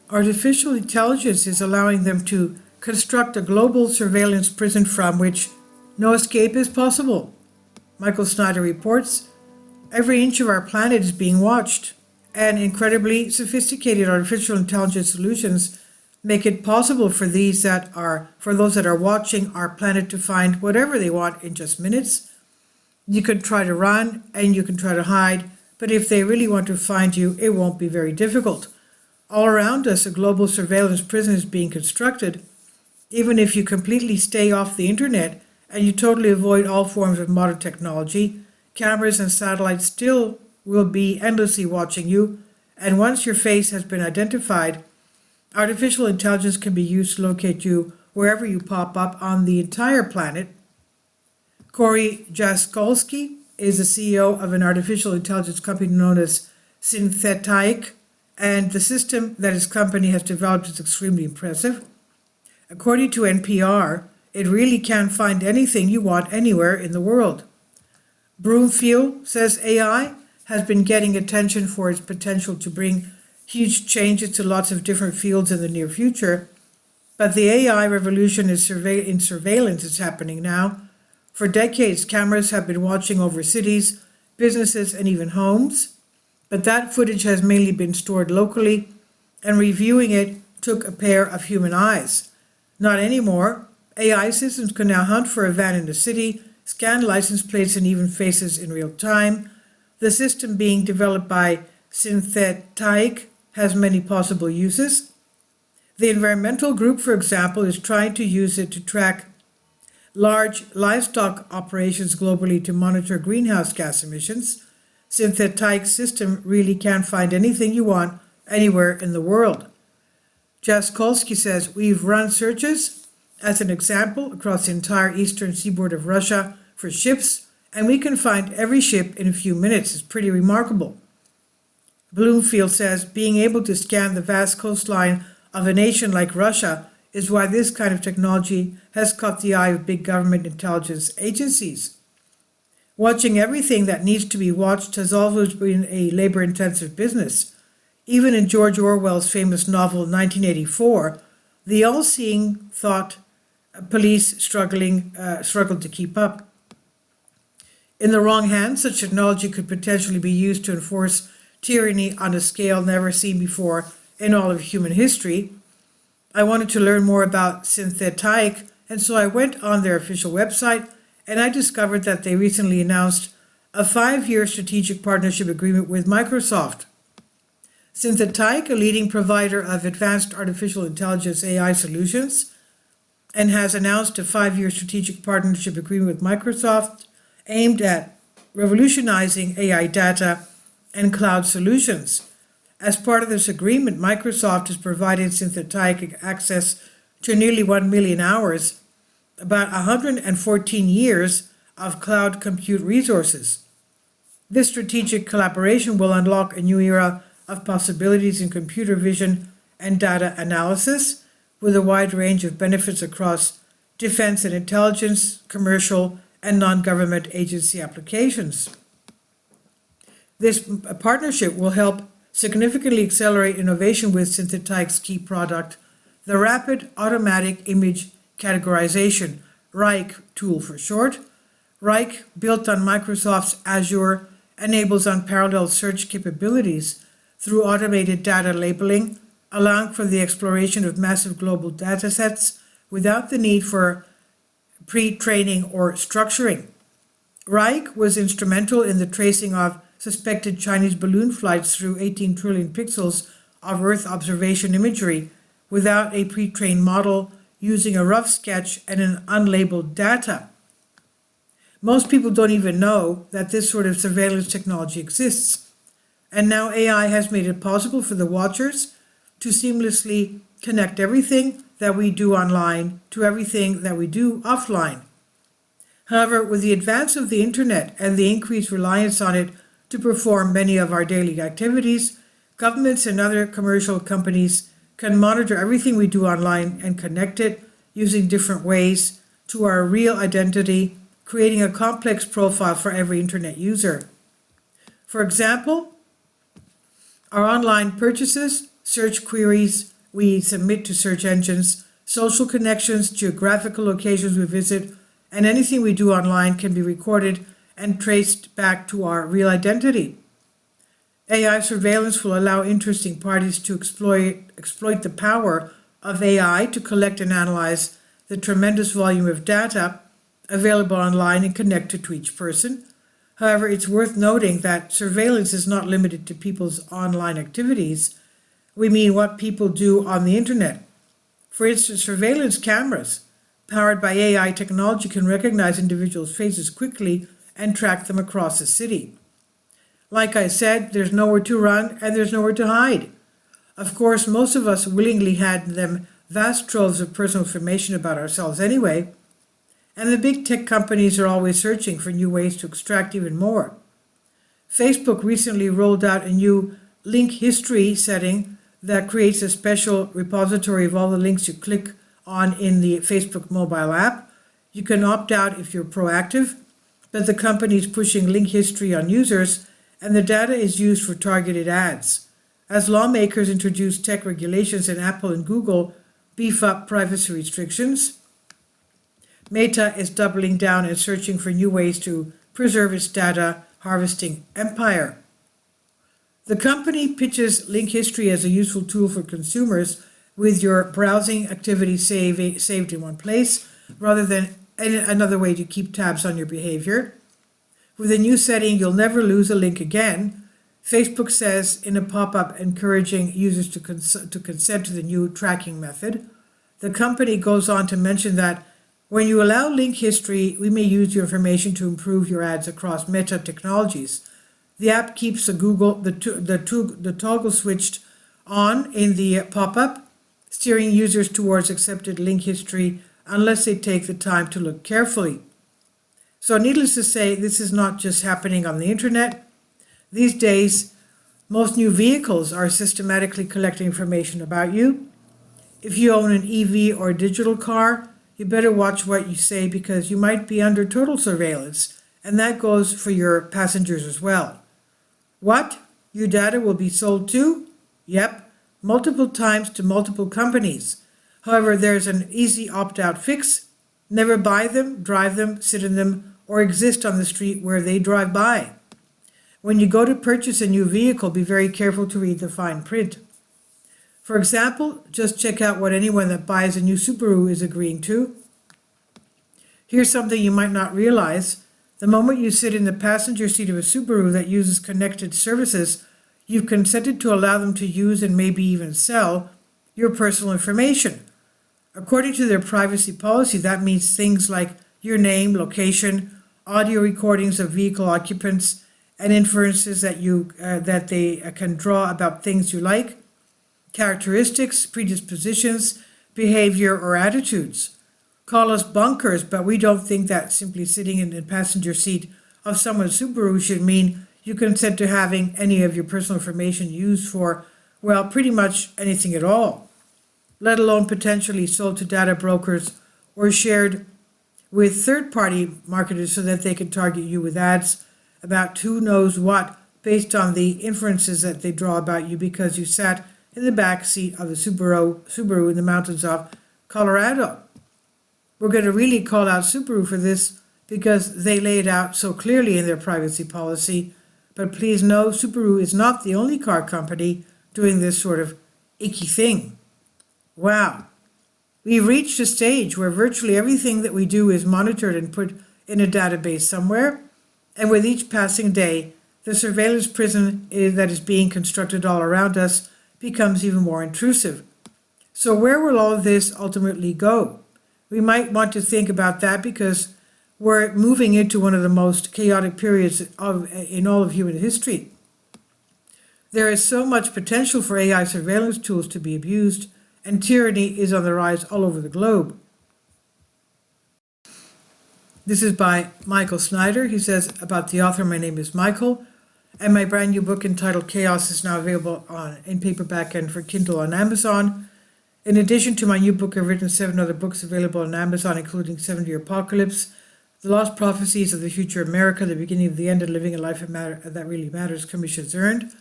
Artificial intelligence is allowing them to construct a global surveillance prison from which no escape is possible. Michael Snyder reports, every inch of our planet is being watched, and incredibly sophisticated artificial intelligence solutions make it possible for those that are watching our planet to find whatever they want in just minutes. You can try to run and you can try to hide, but if they really want to find you, it won't be very difficult. All around us, a global surveillance prison is being constructed. Even if you completely stay off the internet and you totally avoid all forms of modern technology, cameras and satellites still will be endlessly watching you, and once your face has been identified, artificial intelligence can be used to locate you wherever you pop up on the entire planet. Corey Jaskolski is the CEO of an artificial intelligence company known as Synthetic, and the system that his company has developed is extremely impressive. According to NPR, it really can find anything you want anywhere in the world. Broomfield says AI has been getting attention for its potential to bring huge changes to lots of different fields in the near future, but the AI revolution in surveillance is happening now. For decades, cameras have been watching over cities, businesses, and even homes, but that footage has mainly been stored locally, and reviewing it took a pair of human eyes. Not anymore. AI systems can now hunt for a van in the city, scan license plates, and even faces in real time. The system being developed by Synthetic has many possible uses. The environmental group, for example, is trying to use it to track large livestock operations globally to monitor greenhouse gas emissions. Synthetic's system really can find anything you want anywhere in the world. Jaskolski says, we've run searches, as an example, across the entire eastern seaboard of Russia for ships, and we can find every ship in a few minutes. It's pretty remarkable. Bloomfield says, being able to scan the vast coastline of a nation like Russia is why this kind of technology has caught the eye of big government intelligence agencies. Watching everything that needs to be watched has always been a labor-intensive business. Even in George Orwell's famous novel 1984, the all-seeing thought police struggled to keep up. In the wrong hands, such technology could potentially be used to enforce tyranny on a scale never seen before in all of human history. I wanted to learn more about Synthetic, and so I went on their official website, and I discovered that they recently announced a 5-year strategic partnership agreement with Microsoft. Synthetic, a leading provider of advanced artificial intelligence AI solutions, and has announced a 5-year strategic partnership agreement with Microsoft aimed at revolutionizing AI data and cloud solutions. As part of this agreement, Microsoft has provided Synthetic access to nearly 1 million hours, about 114 years of cloud compute resources. This strategic collaboration will unlock a new era of possibilities in computer vision and data analysis, with a wide range of benefits across defense and intelligence, commercial, and non-government agency applications. This partnership will help significantly accelerate innovation with Synthetic's key product, the Rapid Automatic Image Categorization, RAIC tool for short. RAIC, built on Microsoft's Azure, enables unparalleled search capabilities through automated data labeling, allowing for the exploration of massive global datasets without the need for pre-training or structuring. RAIC was instrumental in the tracing of suspected Chinese balloon flights through 18 trillion pixels of Earth observation imagery without a pre-trained model, using a rough sketch and an unlabeled data. Most people don't even know that this sort of surveillance technology exists. And now AI has made it possible for the watchers to seamlessly connect everything that we do online to everything that we do offline. However, with the advance of the internet and the increased reliance on it to perform many of our daily activities, governments and other commercial companies can monitor everything we do online and connect it using different ways to our real identity, creating a complex profile for every internet user. For example, our online purchases, search queries, we submit to search engines, social connections, geographical locations we visit, and anything we do online can be recorded and traced back to our real identity. AI surveillance will allow interesting parties to exploit the power of AI to collect and analyze the tremendous volume of data available online and connected to each person. However, it's worth noting that surveillance is not limited to people's online activities. We mean what people do on the internet. For instance, surveillance cameras powered by AI technology can recognize individuals' faces quickly and track them across the city. Like I said, there's nowhere to run and there's nowhere to hide. Of course, most of us willingly hand them vast troves of personal information about ourselves anyway, and the big tech companies are always searching for new ways to extract even more. Facebook recently rolled out a new link history setting that creates a special repository of all the links you click on in the Facebook mobile app. You can opt out if you're proactive, but the company is pushing link history on users, and the data is used for targeted ads. As lawmakers introduce tech regulations and Apple and Google beef up privacy restrictions, Meta is doubling down and searching for new ways to preserve its data harvesting empire. The company pitches link history as a useful tool for consumers with your browsing activity saved in one place, rather than another way to keep tabs on your behavior. With a new setting, you'll never lose a link again, Facebook says in a pop-up encouraging users to consent to the new tracking method. The company goes on to mention that when you allow link history, we may use your information to improve your ads across Meta technologies. The app keeps the toggle switched on in the pop-up, steering users towards accepted link history unless they take the time to look carefully. So needless to say, this is not just happening on the internet. These days, most new vehicles are systematically collecting information about you. If you own an EV or a digital car, you better watch what you say because you might be under total surveillance, and that goes for your passengers as well. What? Your data will be sold too? Yep, multiple times to multiple companies. However, there's an easy opt-out fix. Never buy them, drive them, sit in them, or exist on the street where they drive by. When you go to purchase a new vehicle, be very careful to read the fine print. For example, just check out what anyone that buys a new Subaru is agreeing to. Here's something you might not realize. The moment you sit in the passenger seat of a Subaru that uses connected services, you've consented to allow them to use and maybe even sell your personal information. According to their privacy policy, that means things like your name, location, audio recordings of vehicle occupants, and inferences that they can draw about things you like, characteristics, predispositions, behavior, or attitudes. Call us bunkers, but we don't think that simply sitting in the passenger seat of someone's Subaru should mean you consent to having any of your personal information used for, well, pretty much anything at all, let alone potentially sold to data brokers or shared with third-party marketers so that they can target you with ads about who knows what based on the inferences that they draw about you because you sat in the back seat of the Subaru in the mountains of Colorado. We're going to really call out Subaru for this because they lay it out so clearly in their privacy policy. But please know, Subaru is not the only car company doing this sort of icky thing. Wow. We've reached a stage where virtually everything that we do is monitored and put in a database somewhere. And with each passing day, the surveillance prison that is being constructed all around us becomes even more intrusive. So where will all of this ultimately go? We might want to think about that because we're moving into one of the most chaotic periods in all of human history. There is so much potential for AI surveillance tools to be abused, and tyranny is on the rise all over the globe. This is by Michael Snyder. He says about the author, my name is Michael, and my brand new book entitled Chaos is now available in paperback and for Kindle on Amazon. In addition to my new book, I've written 7 other books available on Amazon, including 70 Apocalypse, The Lost Prophecies of the Future America, The Beginning of the End, and Living a Life that Really Matters, Commissions Earned.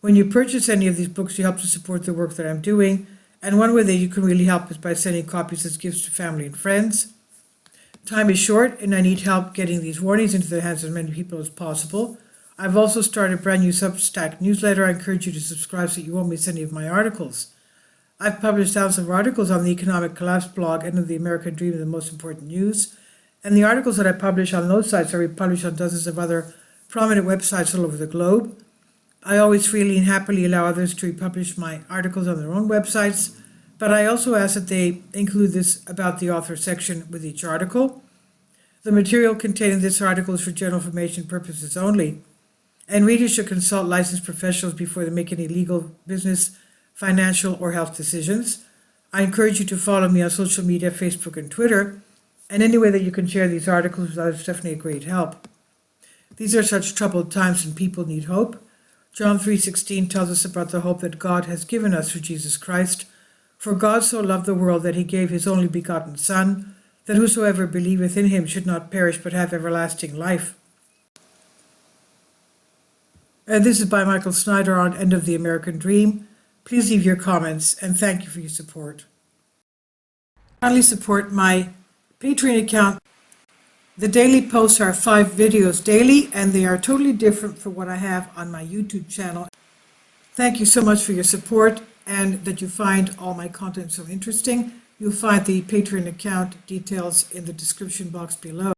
When you purchase any of these books, you help to support the work that I'm doing, And one way that you can really help is by sending copies as gifts to family and friends. Time is short, and I need help getting these warnings into the hands of as many people as possible. I've also started a brand new Substack newsletter. I encourage you to subscribe so you won't miss any of my articles. I've published thousands of articles on the Economic Collapse blog, End of the American Dream, and the Most Important News. And the articles that I publish on those sites are republished on dozens of other prominent websites all over the globe. I always freely and happily allow others to republish my articles on their own websites, but I also ask that they include this about the author section with each article. The material contained in this article is for general information purposes only, and readers should consult licensed professionals before they make any legal, business, financial, or health decisions. I encourage you to follow me on social media, Facebook and Twitter, and any way that you can share these articles with others is definitely a great help. These are such troubled times and people need hope. John 3:16 tells us about the hope that God has given us through Jesus Christ. For God so loved the world that he gave his only begotten Son, that whosoever believeth in him should not perish but have everlasting life. This is by Michael Snyder on End of the American Dream. Please leave your comments, and thank you for your support. Kindly support my Patreon account. The daily posts are 5 videos daily, and they are totally different from what I have on my YouTube channel. Thank you so much for your support and that you find all my content so interesting. You'll find the Patreon account details in the description box below.